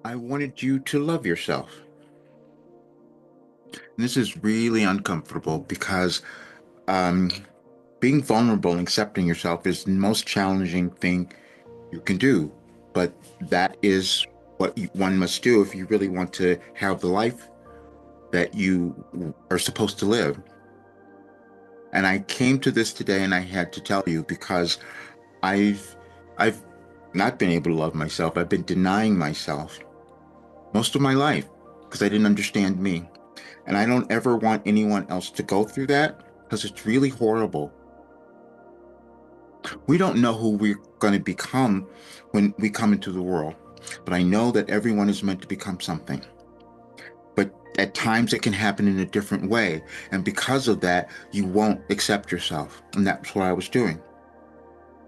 I wanted you to love yourself. And this is really uncomfortable because um, being vulnerable and accepting yourself is the most challenging thing you can do. But that is what one must do if you really want to have the life that you are supposed to live. And I came to this today and I had to tell you because I've not been able to love myself. I've been denying myself most of my life because I didn't understand me. And I don't ever want anyone else to go through that because it's really horrible. We don't know who we're going to become when we come into the world, but I know that everyone is meant to become something. But at times it can happen in a different way. And because of that, you won't accept yourself. And that's what I was doing.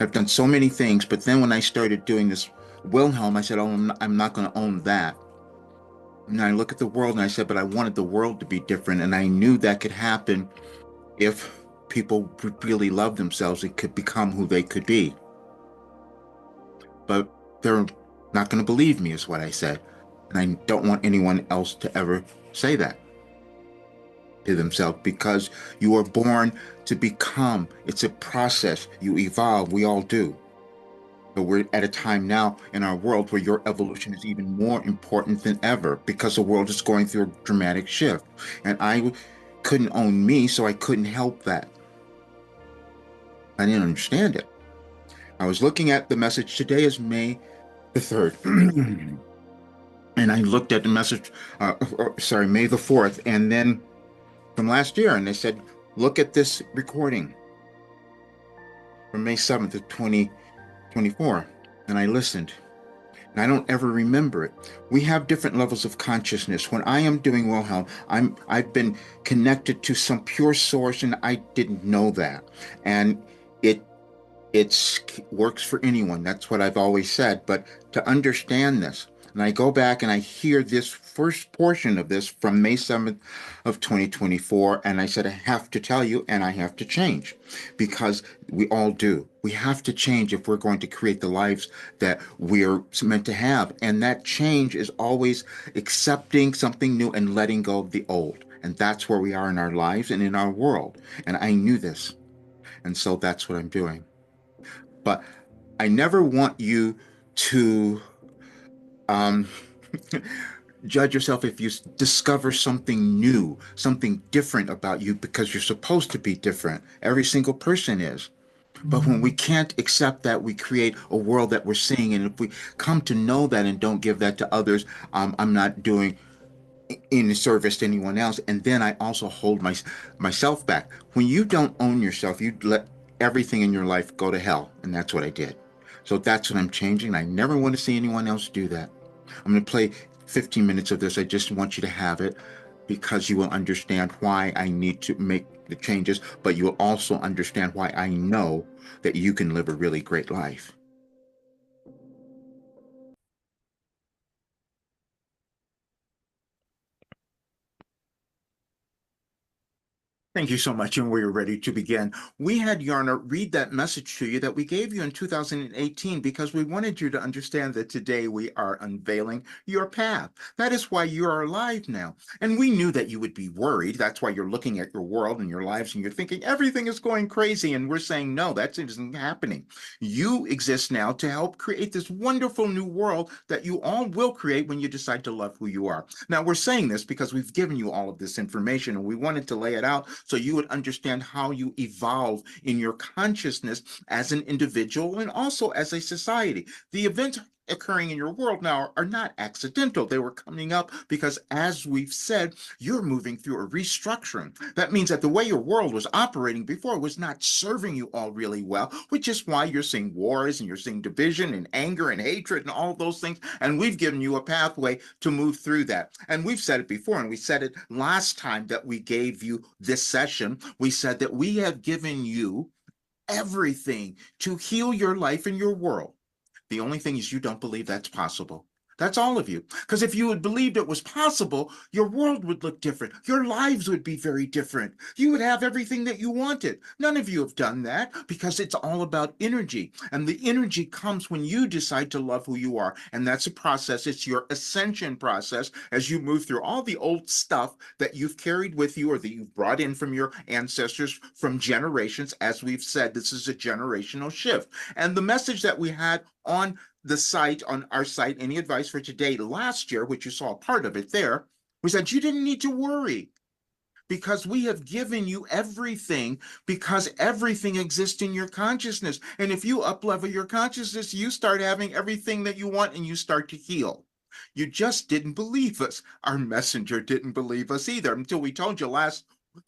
I've done so many things, but then when I started doing this Wilhelm, I said, oh, I'm not going to own that. And I look at the world and I said, but I wanted the world to be different. And I knew that could happen if people really love themselves and could become who they could be. But they're not going to believe me, is what I said. And I don't want anyone else to ever say that to themselves because you are born to become. It's a process. You evolve. We all do. But we're at a time now in our world where your evolution is even more important than ever because the world is going through a dramatic shift. And I couldn't own me, so I couldn't help that. I didn't understand it. I was looking at the message. Today is May the 3rd. And I looked at the message, sorry, May the 4th, and then from last year, and they said, look at this recording from May 7th of 2024. And I listened. And I don't ever remember it. We have different levels of consciousness. When I am doing Wilhelm, I've been connected to some pure source, and I didn't know that. And it it's works for anyone. That's what I've always said. But to understand this, and I go back and I hear this first portion of this from May 7th of 2024, and I said, I have to tell you, and I have to change because we all do. We have to change if we're going to create the lives that we're meant to have. And that change is always accepting something new and letting go of the old. And that's where we are in our lives and in our world. And I knew this. And so that's what I'm doing. But I never want you to um, judge yourself if you discover something new, something different about you because you're supposed to be different. Every single person is. But when we can't accept that, we create a world that we're seeing. And if we come to know that and don't give that to others, I'm not doing in service to anyone else. And then I also hold myself back. When you don't own yourself, you let everything in your life go to hell. And that's what I did. So that's what I'm changing. I never want to see anyone else do that. I'm going to play 15 minutes of this. I just want you to have it because you will understand why I need to make the changes, but you will also understand why I know that you can live a really great life. Thank you so much, and we're ready to begin. We had Yarna read that message to you that we gave you in 2018 because we wanted you to understand that today we are unveiling your path. That is why you are alive now. And we knew that you would be worried. That's why you're looking at your world and your lives and you're thinking everything is going crazy. And we're saying, no, that isn't happening. You exist now to help create this wonderful new world that you all will create when you decide to love who you are. Now, we're saying this because we've given you all of this information and we wanted to lay it out so you would understand how you evolve in your consciousness as an individual and also as a society. The events occurring in your world now are not accidental. They were coming up because, as we've said, you're moving through a restructuring. That means that the way your world was operating before was not serving you all really well, which is why you're seeing wars and you're seeing division and anger and hatred and all those things. And we've given you a pathway to move through that. And we've said it before, and we said it last time that we gave you this session. We said that we have given you everything to heal your life and your world. The only thing is you don't believe that's possible. That's all of you. Because if you had believed it was possible, your world would look different. Your lives would be very different. You would have everything that you wanted. None of you have done that because it's all about energy. And the energy comes when you decide to love who you are. And that's a process. It's your ascension process as you move through all the old stuff that you've carried with you or that you've brought in from your ancestors from generations. As we've said, this is a generational shift. And the message that we had on the site, on our site, Any Advice for Today, last year, which you saw part of it there, was that you didn't need to worry because we have given you everything because everything exists in your consciousness. And if you uplevel your consciousness, you start having everything that you want and you start to heal. You just didn't believe us. Our messenger didn't believe us either until we told you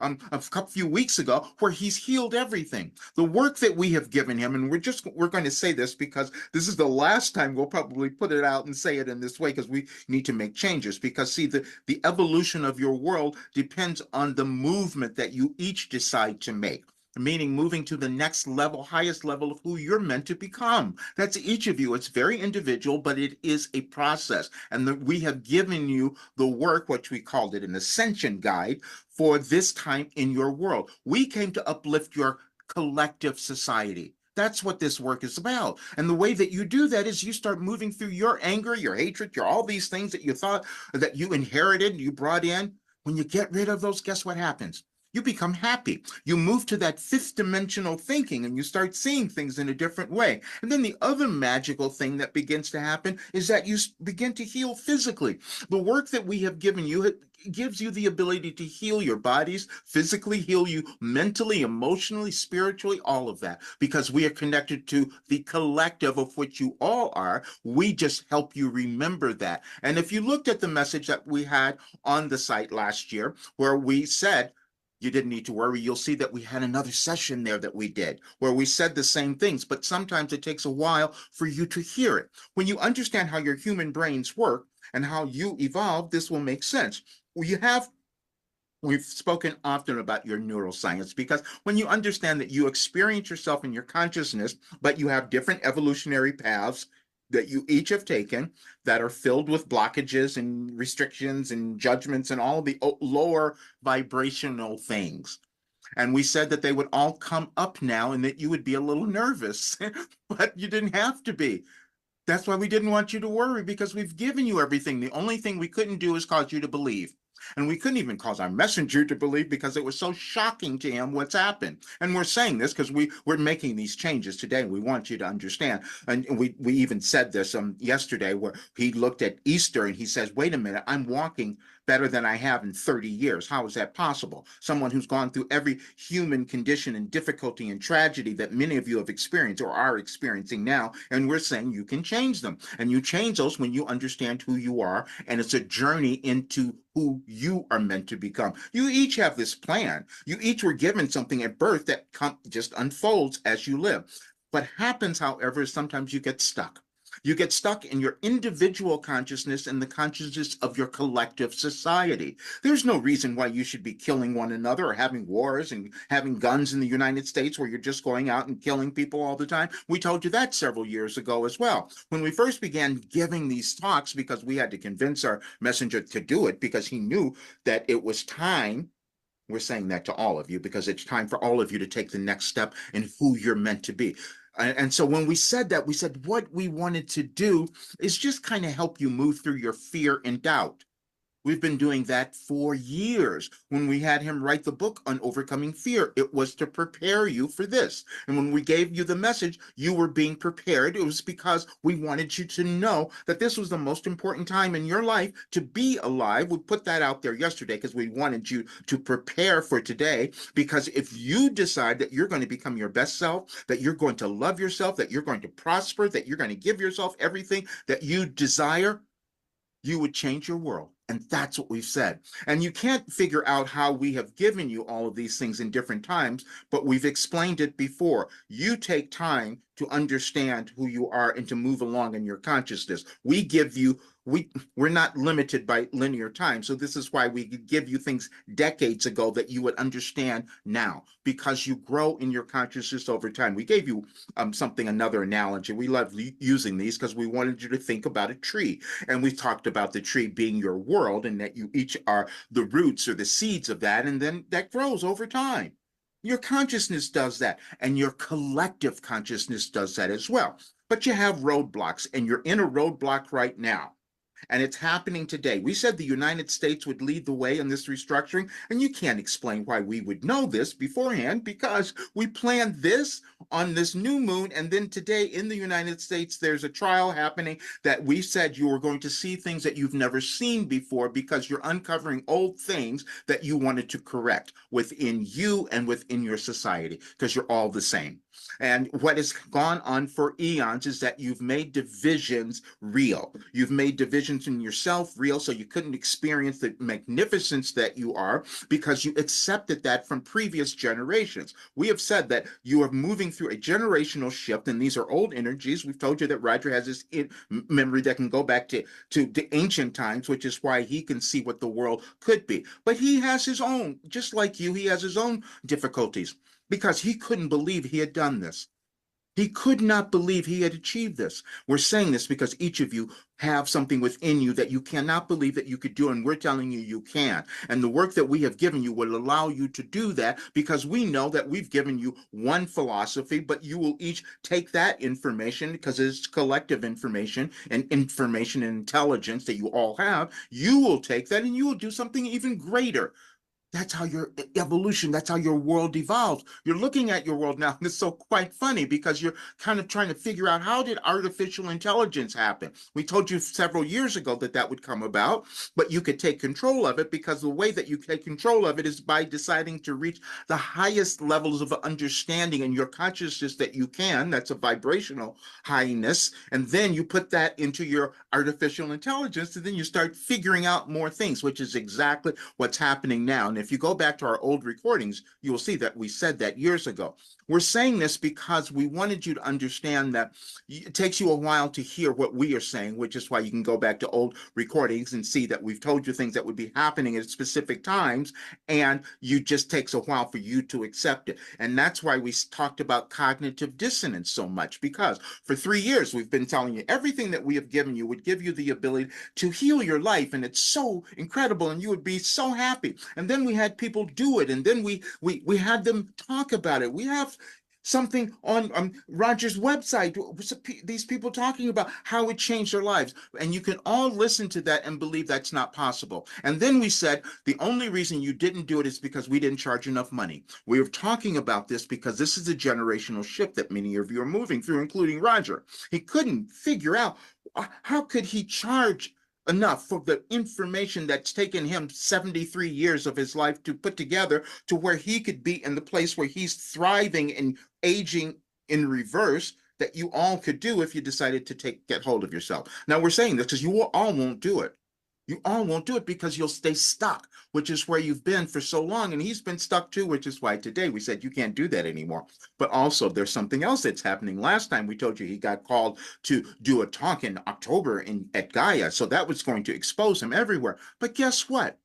a few weeks ago where he's healed everything. The work that we have given him, and we're going to say this because this is the last time we'll probably put it out and say it in this way because we need to make changes. Because see, the evolution of your world depends on the movement that you each decide to make, meaning moving to the next level, highest level of who you're meant to become. That's each of you. It's very individual, but it is a process. And we have given you the work, which we called it an ascension guide, for this time in your world. We came to uplift your collective society. That's what this work is about. And the way that you do that is you start moving through your anger, your hatred, all these things that you thought that you inherited, you brought in. When you get rid of those, guess what happens? You become happy. You move to that fifth dimensional thinking and you start seeing things in a different way. And then the other magical thing that begins to happen is that you begin to heal physically. The work that we have given you gives you the ability to heal your bodies, physically heal you mentally, emotionally, spiritually, all of that, because we are connected to the collective of which you all are. We just help you remember that. And if you looked at the message that we had on the site last year, where we said, you didn't need to worry. You'll see that we had another session there that we did where we said the same things, but sometimes it takes a while for you to hear it. When you understand how your human brains work and how you evolve, this will make sense. We've spoken often about your neuroscience because when you understand that you experience yourself in your consciousness, but you have different evolutionary paths that you each have taken that are filled with blockages and restrictions and judgments and all the lower vibrational things. And we said that they would all come up now and that you would be a little nervous, but you didn't have to be. That's why we didn't want you to worry because we've given you everything. The only thing we couldn't do is cause you to believe. And we couldn't even cause our messenger to believe because it was so shocking to him what's happened. And we're saying this because we're making these changes today. We want you to understand. And we even said this yesterday where he looked at Easter and he says, wait a minute, I'm walking better than I have in 30 years. How is that possible? Someone who's gone through every human condition and difficulty and tragedy that many of you have experienced or are experiencing now. And we're saying you can change them. And you change those when you understand who you are. And it's a journey into who you are meant to become. You each have this plan. You each were given something at birth that just unfolds as you live. What happens, however, is sometimes you get stuck. You get stuck in your individual consciousness and the consciousness of your collective society. There's no reason why you should be killing one another or having wars and having guns in the United States where you're just going out and killing people all the time. We told you that several years ago as well. When we first began giving these talks, because we had to convince our messenger to do it because he knew that it was time. We're saying that to all of you because it's time for all of you to take the next step in who you're meant to be. And so when we said that, we said what we wanted to do is just kind of help you move through your fear and doubt. We've been doing that for years. When we had him write the book on overcoming fear, it was to prepare you for this. And when we gave you the message, you were being prepared. It was because we wanted you to know that this was the most important time in your life to be alive. We put that out there yesterday because we wanted you to prepare for today. Because if you decide that you're going to become your best self, that you're going to love yourself, that you're going to prosper, that you're going to give yourself everything that you desire, you would change your world. And that's what we've said. And you can't figure out how we have given you all of these things in different times, but we've explained it before. You take time to understand who you are and to move along in your consciousness. We're not limited by linear time. So this is why we give you things decades ago that you would understand now, because you grow in your consciousness over time. We gave you another analogy. We love using these because we wanted you to think about a tree. And we talked about the tree being your world and that you each are the roots or the seeds of that. And then that grows over time. Your consciousness does that, and your collective consciousness does that as well. But you have roadblocks, and you're in a roadblock right now. And it's happening today. We said the United States would lead the way in this restructuring, and you can't explain why we would know this beforehand, because we planned this on this new moon. And then today in the United States, there's a trial happening that we said you were going to see things that you've never seen before, because you're uncovering old things that you wanted to correct within you and within your society, because you're all the same. And what has gone on for eons is that you've made divisions real. You've made divisions in yourself real, so you couldn't experience the magnificence that you are, because you accepted that from previous generations. We have said that you are moving through a generational shift, and these are old energies. We've told you that Roger has this memory that can go back to the ancient times, which is why he can see what the world could be. But he has his own, just like you, he has his own difficulties, because he couldn't believe he had done this. He could not believe he had achieved this. We're saying this because each of you have something within you that you cannot believe that you could do, and we're telling you you can. And the work that we have given you will allow you to do that, because we know that we've given you one philosophy, but you will each take that information, because it's collective information and intelligence that you all have. You will take that and you will do something even greater. That's how your evolution, that's how your world evolves. You're looking at your world now, and it's so quite funny, because you're kind of trying to figure out, how did artificial intelligence happen? We told you several years ago that that would come about, but you could take control of it, because the way that you take control of it is by deciding to reach the highest levels of understanding in your consciousness that you can. That's a vibrational highness. And then you put that into your artificial intelligence, and then you start figuring out more things, which is exactly what's happening now. And if you go back to our old recordings, you will see that we said that years ago. We're saying this because we wanted you to understand that it takes you a while to hear what we are saying, which is why you can go back to old recordings and see that we've told you things that would be happening at specific times, and it just takes a while for you to accept it. And that's why we talked about cognitive dissonance so much, because for 3 years we've been telling you everything that we have given you would give you the ability to heal your life, and it's so incredible, and you would be so happy. And then we had people do it, and then we had them talk about it. We have something on Roger's website, these people talking about how it changed their lives, and you can all listen to that and believe that's not possible. And then we said the only reason you didn't do it is because we didn't charge enough money. We were talking about this because this is a generational shift that many of you are moving through, including Roger. He couldn't figure out, how could he charge enough for the information that's taken him 73 years of his life to put together, to where he could be in the place where he's thriving and aging in reverse, that you all could do if you decided to get hold of yourself. Now, we're saying this because you all won't do it. You all won't do it because you'll stay stuck, which is where you've been for so long. And he's been stuck too, which is why today we said you can't do that anymore. But also there's something else that's happening. Last time we told you he got called to do a talk in October at Gaia. So that was going to expose him everywhere. But guess what?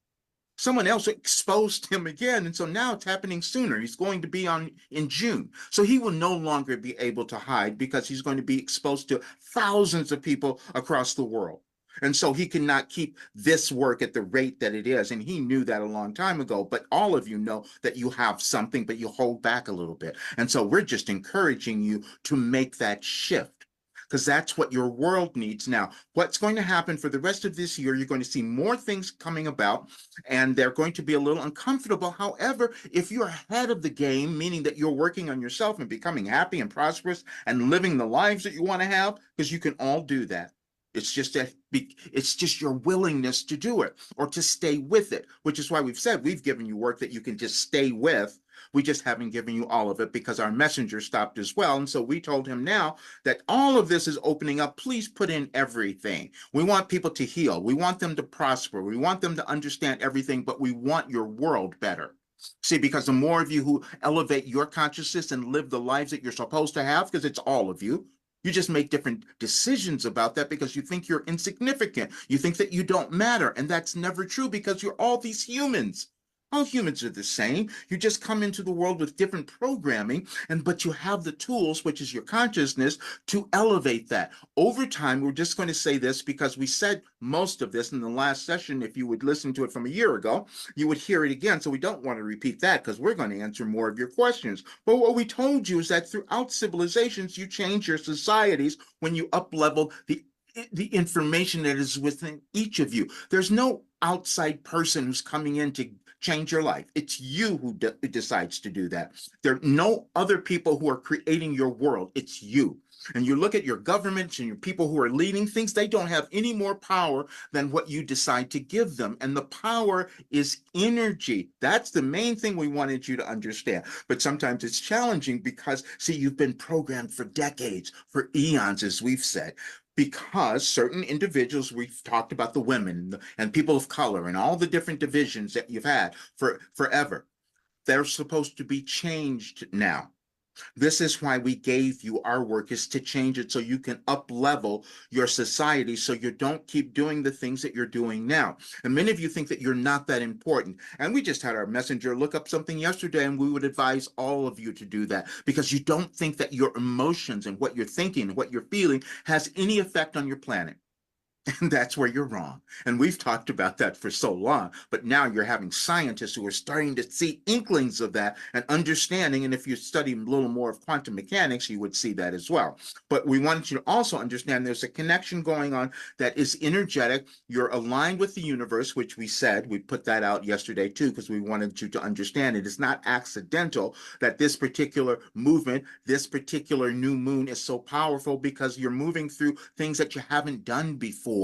Someone else exposed him again. And so now it's happening sooner. He's going to be in June. So he will no longer be able to hide, because he's going to be exposed to thousands of people across the world. And so he cannot keep this work at the rate that it is. And he knew that a long time ago. But all of you know that you have something, but you hold back a little bit. And so we're just encouraging you to make that shift, because that's what your world needs now. What's going to happen for the rest of this year, you're going to see more things coming about, and they're going to be a little uncomfortable. However, if you're ahead of the game, meaning that you're working on yourself and becoming happy and prosperous and living the lives that you want to have, because you can all do that. It's just your willingness to do it, or to stay with it, which is why we've said we've given you work that you can just stay with. We just haven't given you all of it because our messenger stopped as well. And so we told him now that all of this is opening up. Please put in everything. We want people to heal. We want them to prosper. We want them to understand everything, but we want your world better. See, because the more of you who elevate your consciousness and live the lives that you're supposed to have, because it's all of you just make different decisions about that because you think you're insignificant. You think that you don't matter. And that's never true because you're all these humans. All humans are the same. You just come into the world with different programming, but you have the tools, which is your consciousness, to elevate that. Over time, we're just going to say this because we said most of this in the last session. If you would listen to it from a year ago, you would hear it again. So we don't want to repeat that because we're going to answer more of your questions. But what we told you is that throughout civilizations, you change your societies when you up-level the information that is within each of you. There's no outside person who's coming in to change your life. It's you who decides to do that. There are no other people who are creating your world. It's you. And you look at your governments and your people who are leading things, they don't have any more power than what you decide to give them. And the power is energy. That's the main thing we wanted you to understand. But sometimes it's challenging because, see, you've been programmed for decades, for eons, as we've said, because certain individuals, we've talked about the women and people of color and all the different divisions that you've had for forever. They're supposed to be changed now. This is why we gave you our work, is to change it so you can up-level your society so you don't keep doing the things that you're doing now. And many of you think that you're not that important. And we just had our messenger look up something yesterday, and we would advise all of you to do that because you don't think that your emotions and what you're thinking and what you're feeling has any effect on your planet. And that's where you're wrong. And we've talked about that for so long, but now you're having scientists who are starting to see inklings of that and understanding. And if you study a little more of quantum mechanics, you would see that as well. But we want you to also understand there's a connection going on that is energetic. You're aligned with the universe, which we said, we put that out yesterday too, because we wanted you to understand it is not accidental that this particular movement, this particular new moon is so powerful because you're moving through things that you haven't done before.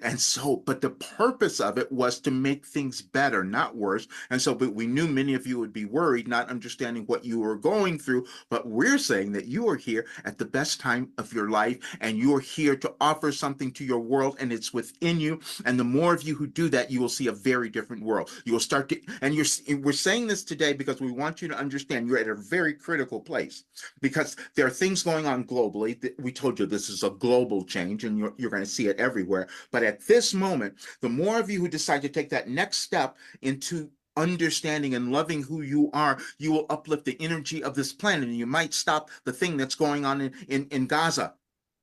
And so, but the purpose of it was to make things better, not worse. And so, but we knew many of you would be worried, not understanding what you were going through. But we're saying that you are here at the best time of your life, and you're here to offer something to your world, and it's within you. And the more of you who do that, you will see a very different world. You will start to, and we're saying this today because we want you to understand you're at a very critical place because there are things going on globally. We told you this is a global change, and you're going to see it everywhere. But at this moment, the more of you who decide to take that next step into understanding and loving who you are, you will uplift the energy of this planet, and you might stop the thing that's going on in Gaza.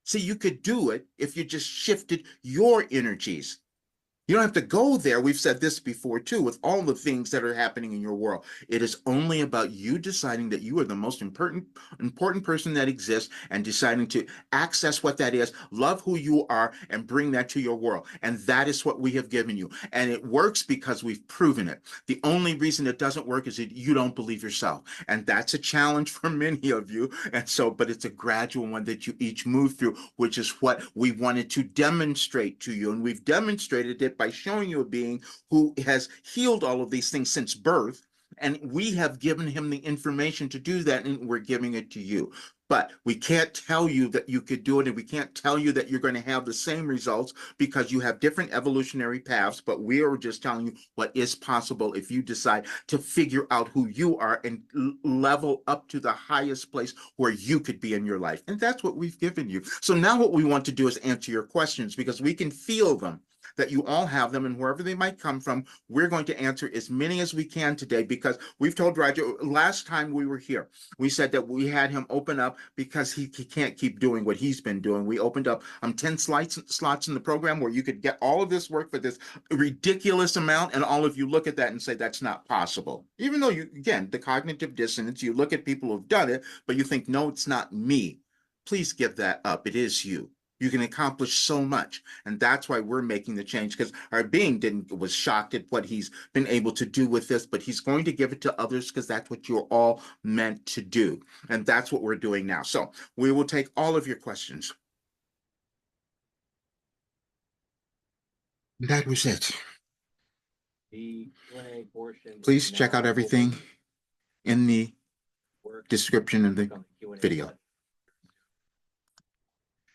See, you could do it if you just shifted your energies. You don't have to go there. We've said this before too, with all the things that are happening in your world. It is only about you deciding that you are the most important person that exists and deciding to access what that is, love who you are, and bring that to your world. And that is what we have given you. And it works because we've proven it. The only reason it doesn't work is that you don't believe yourself. And that's a challenge for many of you. And so, but it's a gradual one that you each move through, which is what we wanted to demonstrate to you. And we've demonstrated it by showing you a being who has healed all of these things since birth, and we have given him the information to do that, and we're giving it to you. But we can't tell you that you could do it, and we can't tell you that you're going to have the same results because you have different evolutionary paths, but we are just telling you what is possible if you decide to figure out who you are and level up to the highest place where you could be in your life. And that's what we've given you. So now what we want to do is answer your questions because we can feel them, that you all have them, and wherever they might come from, we're going to answer as many as we can today because we've told Roger last time we were here, we said that we had him open up because he can't keep doing what he's been doing. We opened up 10 slots in the program where you could get all of this work for this ridiculous amount, and all of you look at that and say that's not possible. Even though you, again, the cognitive dissonance, you look at people who've done it, but you think, no, it's not me. Please give that up. It is you. You can accomplish so much. And that's why we're making the change, because our being was shocked at what he's been able to do with this, but he's going to give it to others because that's what you're all meant to do. And that's what we're doing now. So we will take all of your questions. That was it. The Q&A portion. Please check out everything in the description of the video.